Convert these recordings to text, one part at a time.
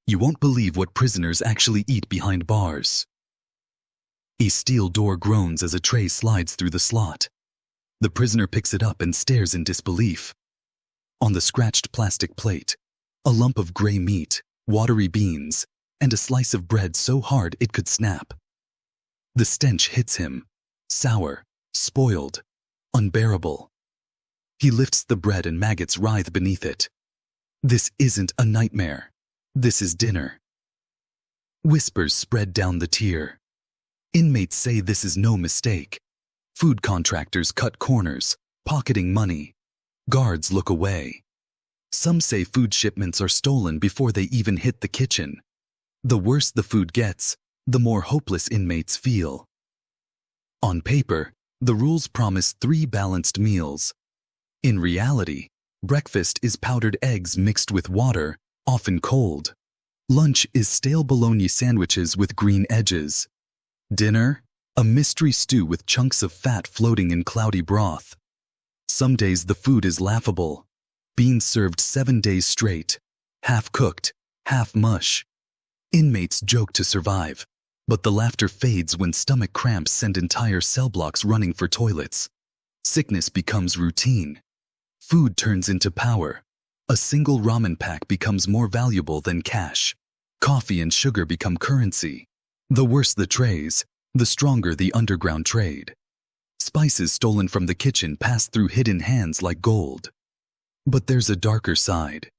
You won't believe what prisoners actually eat behind bars. A steel door groans as a tray slides through the slot. The prisoner picks it up and stares in disbelief. On the scratched plastic plate, a lump of gray meat, watery beans, and a slice of bread so hard it could snap. The stench hits him, sour, spoiled, unbearable. He lifts the bread and maggots writhe beneath it. This isn't a nightmare. This is dinner. Whispers spread down the tier. Inmates say this is no mistake. Food contractors cut corners, pocketing money. Guards look away. Some say food shipments are stolen before they even hit the kitchen. The worse the food gets, the more hopeless inmates feel. On paper, the rules promise 3 balanced meals. In reality, breakfast is powdered eggs mixed with water, often cold. Lunch is stale bologna sandwiches with green edges. Dinner, a mystery stew with chunks of fat floating in cloudy broth. Some days the food is laughable. Beans served 7 days straight, half cooked, half mush. Inmates joke to survive, but the laughter fades when stomach cramps send entire cell blocks running for toilets. Sickness becomes routine. Food turns into power. A single ramen pack becomes more valuable than cash. Coffee and sugar become currency. The worse the trays, the stronger the underground trade. Spices stolen from the kitchen pass through hidden hands like gold. But there's a darker side.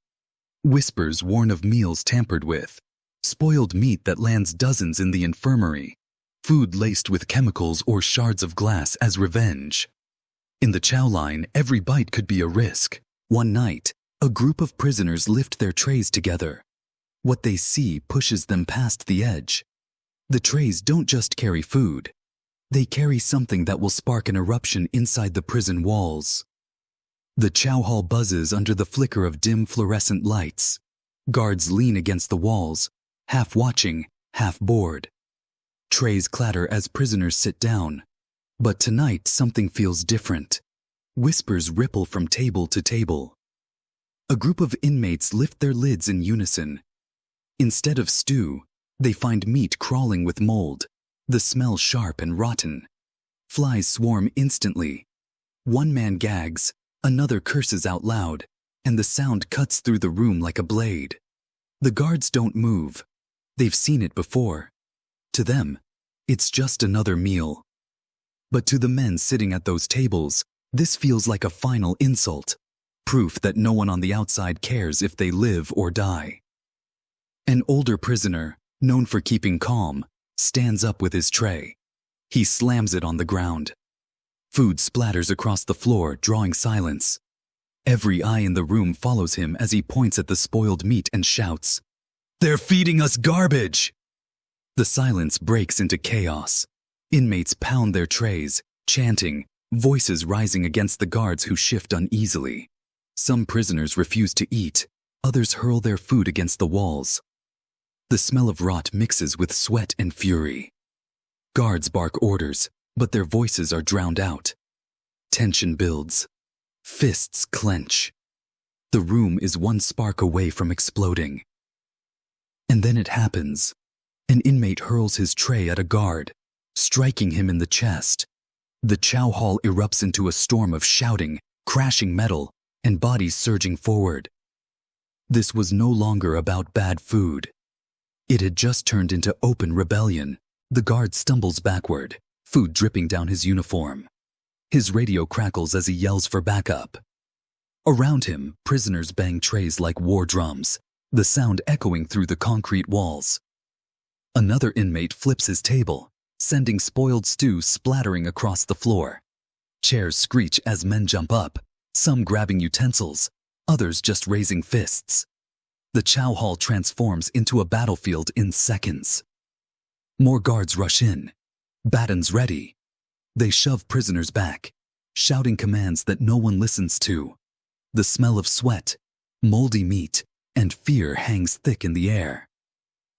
Whispers warn of meals tampered with. Spoiled meat that lands dozens in the infirmary. Food laced with chemicals or shards of glass as revenge. In the chow line, every bite could be a risk. One night, a group of prisoners lift their trays together. What they see pushes them past the edge. The trays don't just carry food. They carry something that will spark an eruption inside the prison walls. The chow hall buzzes under the flicker of dim fluorescent lights. Guards lean against the walls, half watching, half bored. Trays clatter as prisoners sit down. But tonight something feels different. Whispers ripple from table to table. A group of inmates lift their lids in unison. Instead of stew, they find meat crawling with mold, the smell sharp and rotten. Flies swarm instantly. One man gags, another curses out loud, and the sound cuts through the room like a blade. The guards don't move. They've seen it before. To them, it's just another meal. But to the men sitting at those tables, this feels like a final insult, proof that no one on the outside cares if they live or die. An older prisoner, known for keeping calm, stands up with his tray. He slams it on the ground. Food splatters across the floor, drawing silence. Every eye in the room follows him as he points at the spoiled meat and shouts, "They're feeding us garbage!" The silence breaks into chaos. Inmates pound their trays, chanting, voices rising against the guards who shift uneasily. Some prisoners refuse to eat, others hurl their food against the walls. The smell of rot mixes with sweat and fury. Guards bark orders, but their voices are drowned out. Tension builds. Fists clench. The room is one spark away from exploding. And then it happens. An inmate hurls his tray at a guard, striking him in the chest. The chow hall erupts into a storm of shouting, crashing metal, and bodies surging forward. This was no longer about bad food. It had just turned into open rebellion. The guard stumbles backward, food dripping down his uniform. His radio crackles as he yells for backup. Around him, prisoners bang trays like war drums, the sound echoing through the concrete walls. Another inmate flips his table, sending spoiled stew splattering across the floor. Chairs screech as men jump up, some grabbing utensils, others just raising fists. The chow hall transforms into a battlefield in seconds. More guards rush in, batons ready. They shove prisoners back, shouting commands that no one listens to. The smell of sweat, moldy meat, and fear hangs thick in the air.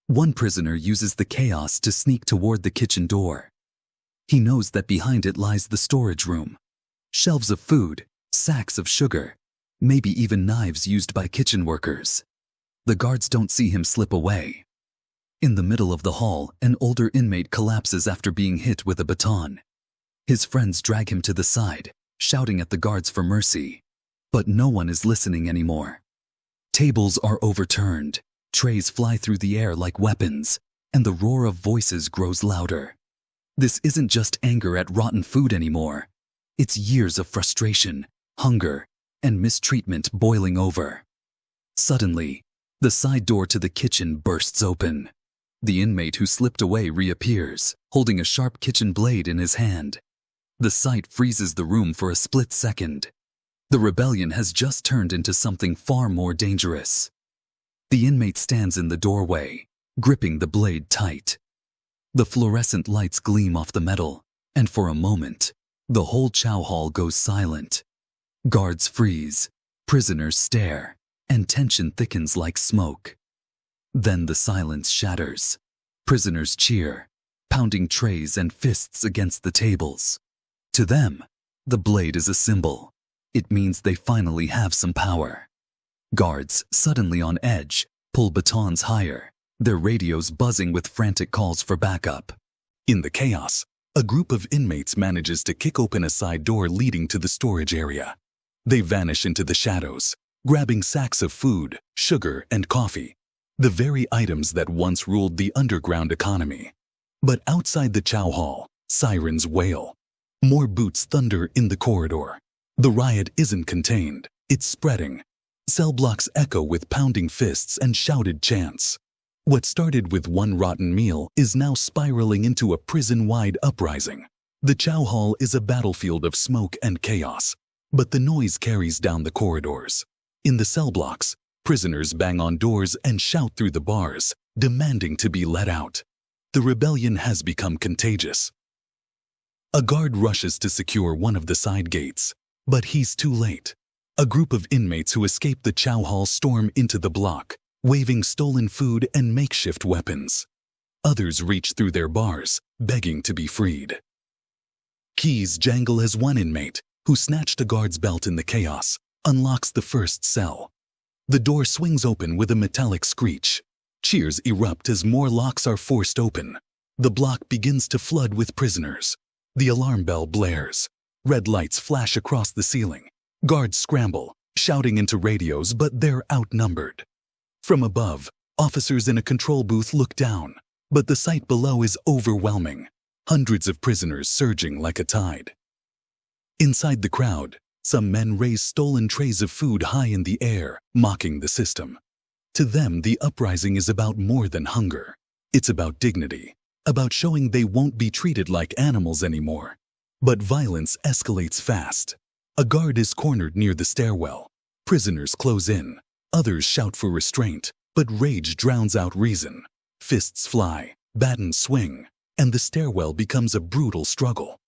One prisoner uses the chaos to sneak toward the kitchen door. He knows that behind it lies the storage room. Shelves of food, sacks of sugar, maybe even knives used by kitchen workers. The guards don't see him slip away. In the middle of the hall, an older inmate collapses after being hit with a baton. His friends drag him to the side, shouting at the guards for mercy. But no one is listening anymore. Tables are overturned, trays fly through the air like weapons, and the roar of voices grows louder. This isn't just anger at rotten food anymore. It's years of frustration, hunger, and mistreatment boiling over. Suddenly, the side door to the kitchen bursts open. The inmate who slipped away reappears, holding a sharp kitchen blade in his hand. The sight freezes the room for a split second. The rebellion has just turned into something far more dangerous. The inmate stands in the doorway, gripping the blade tight. The fluorescent lights gleam off the metal, and for a moment, the whole chow hall goes silent. Guards freeze, prisoners stare, and tension thickens like smoke. Then the silence shatters. Prisoners cheer, pounding trays and fists against the tables. To them, the blade is a symbol. It means they finally have some power. Guards, suddenly on edge, pull batons higher, their radios buzzing with frantic calls for backup. In the chaos, a group of inmates manages to kick open a side door leading to the storage area. They vanish into the shadows, grabbing sacks of food, sugar, and coffee, the very items that once ruled the underground economy. But outside the chow hall, sirens wail. More boots thunder in the corridor. The riot isn't contained, it's spreading. Cell blocks echo with pounding fists and shouted chants. What started with one rotten meal is now spiraling into a prison-wide uprising. The chow hall is a battlefield of smoke and chaos, but the noise carries down the corridors. In the cell blocks, prisoners bang on doors and shout through the bars, demanding to be let out. The rebellion has become contagious. A guard rushes to secure one of the side gates, but he's too late. A group of inmates who escaped the chow hall storm into the block, waving stolen food and makeshift weapons. Others reach through their bars, begging to be freed. Keys jangle as one inmate, who snatched a guard's belt in the chaos, unlocks the first cell. The door swings open with a metallic screech. Cheers erupt as more locks are forced open. The block begins to flood with prisoners. The alarm bell blares. Red lights flash across the ceiling. Guards scramble, shouting into radios, but they're outnumbered. From above, officers in a control booth look down, but the sight below is overwhelming. Hundreds of prisoners surging like a tide. Inside the crowd, some men raise stolen trays of food high in the air, mocking the system. To them, the uprising is about more than hunger. It's about dignity, about showing they won't be treated like animals anymore. But violence escalates fast. A guard is cornered near the stairwell. Prisoners close in. Others shout for restraint, but rage drowns out reason. Fists fly, batons swing, and the stairwell becomes a brutal struggle.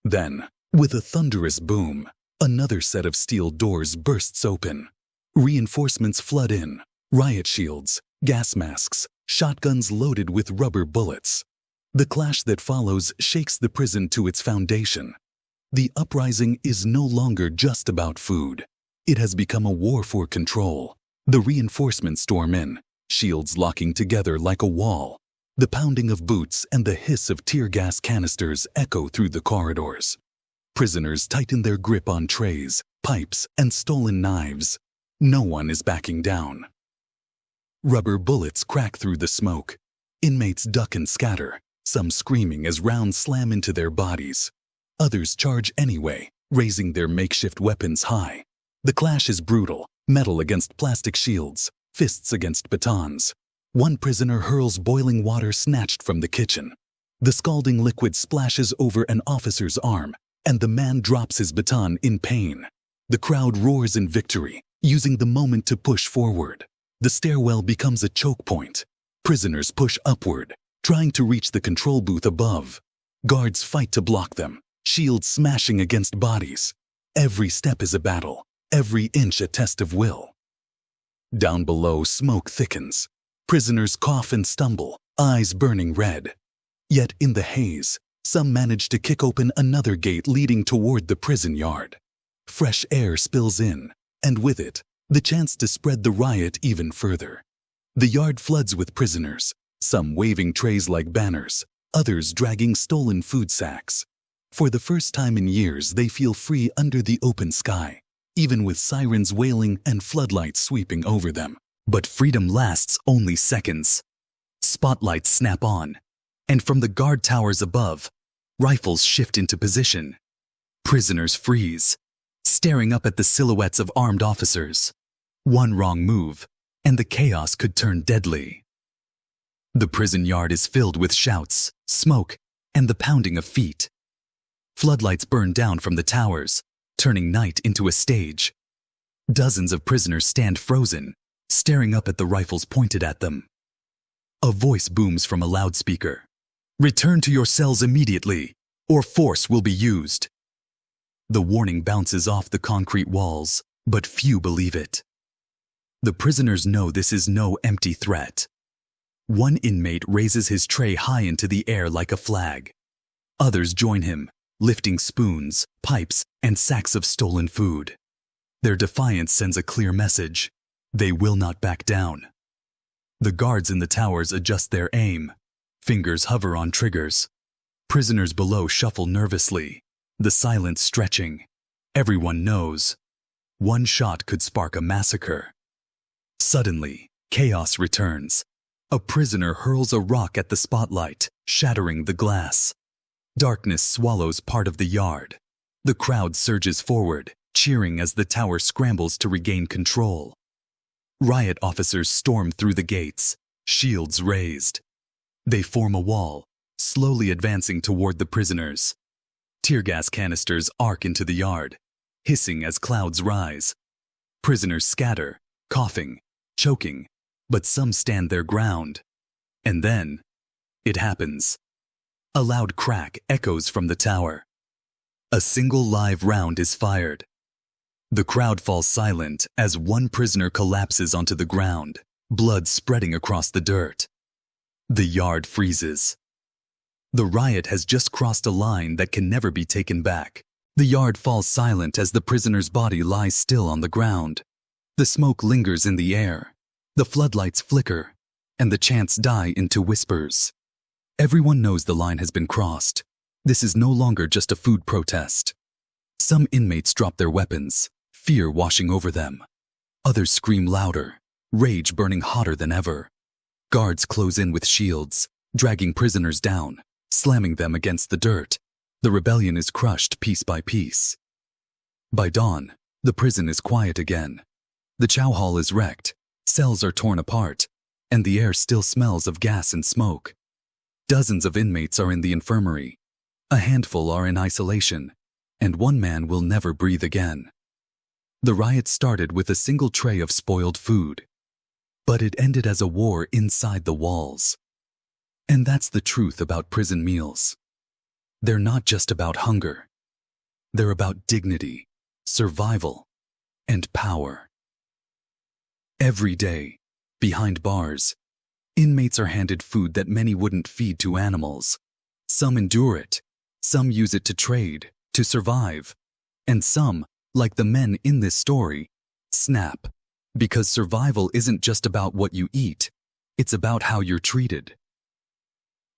Then, with a thunderous boom, another set of steel doors bursts open. Reinforcements flood in, riot shields, gas masks, shotguns loaded with rubber bullets. The clash that follows shakes the prison to its foundation. The uprising is no longer just about food. It has become a war for control. The reinforcements storm in, shields locking together like a wall. The pounding of boots and the hiss of tear gas canisters echo through the corridors. Prisoners tighten their grip on trays, pipes, and stolen knives. No one is backing down. Rubber bullets crack through the smoke. Inmates duck and scatter, some screaming as rounds slam into their bodies. Others charge anyway, raising their makeshift weapons high. The clash is brutal, metal against plastic shields, fists against batons. One prisoner hurls boiling water snatched from the kitchen. The scalding liquid splashes over an officer's arm, and the man drops his baton in pain. The crowd roars in victory, using the moment to push forward. The stairwell becomes a choke point. Prisoners push upward, trying to reach the control booth above. Guards fight to block them, shields smashing against bodies. Every step is a battle, every inch a test of will. Down below, smoke thickens. Prisoners cough and stumble, eyes burning red. Yet in the haze, some manage to kick open another gate leading toward the prison yard. Fresh air spills in, and with it, the chance to spread the riot even further. The yard floods with prisoners, some waving trays like banners, others dragging stolen food sacks. For the first time in years, they feel free under the open sky, even with sirens wailing and floodlights sweeping over them. But freedom lasts only seconds. Spotlights snap on, and from the guard towers above, rifles shift into position. Prisoners freeze, staring up at the silhouettes of armed officers. One wrong move, and the chaos could turn deadly. The prison yard is filled with shouts, smoke, and the pounding of feet. Floodlights burn down from the towers, turning night into a stage. Dozens of prisoners stand frozen, staring up at the rifles pointed at them. A voice booms from a loudspeaker. "Return to your cells immediately, or force will be used." The warning bounces off the concrete walls, but few believe it. The prisoners know this is no empty threat. One inmate raises his tray high into the air like a flag. Others join him, lifting spoons, pipes, and sacks of stolen food. Their defiance sends a clear message: they will not back down. The guards in the towers adjust their aim. Fingers hover on triggers. Prisoners below shuffle nervously, the silence stretching. Everyone knows one shot could spark a massacre. Suddenly, chaos returns. A prisoner hurls a rock at the spotlight, shattering the glass. Darkness swallows part of the yard. The crowd surges forward, cheering as the tower scrambles to regain control. Riot officers storm through the gates, shields raised. They form a wall, slowly advancing toward the prisoners. Tear gas canisters arc into the yard, hissing as clouds rise. Prisoners scatter, coughing, choking, but some stand their ground. And then, it happens. A loud crack echoes from the tower. A single live round is fired. The crowd falls silent as one prisoner collapses onto the ground, blood spreading across the dirt. The yard freezes. The riot has just crossed a line that can never be taken back. The yard falls silent as the prisoner's body lies still on the ground. The smoke lingers in the air. The floodlights flicker, and the chants die into whispers. Everyone knows the line has been crossed. This is no longer just a food protest. Some inmates drop their weapons, fear washing over them. Others scream louder, rage burning hotter than ever. Guards close in with shields, dragging prisoners down, slamming them against the dirt. The rebellion is crushed piece by piece. By dawn, the prison is quiet again. The chow hall is wrecked, cells are torn apart, and the air still smells of gas and smoke. Dozens of inmates are in the infirmary. A handful are in isolation, and one man will never breathe again. The riot started with a single tray of spoiled food, but it ended as a war inside the walls. And that's the truth about prison meals. They're not just about hunger. They're about dignity, survival, and power. Every day, behind bars, inmates are handed food that many wouldn't feed to animals. Some endure it, some use it to trade, to survive, and some, like the men in this story, snap, because survival isn't just about what you eat, it's about how you're treated.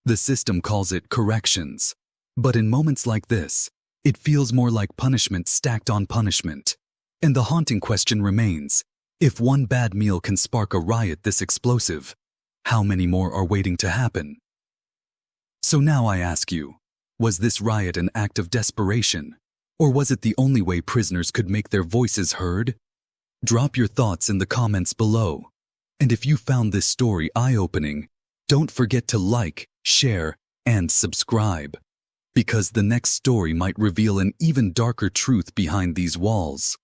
The system calls it corrections, but in moments like this, it feels more like punishment stacked on punishment. And the haunting question remains, if one bad meal can spark a riot this explosive, how many more are waiting to happen? So now I ask you, was this riot an act of desperation, or was it the only way prisoners could make their voices heard? Drop your thoughts in the comments below. And if you found this story eye-opening, don't forget to like, share, and subscribe, because the next story might reveal an even darker truth behind these walls.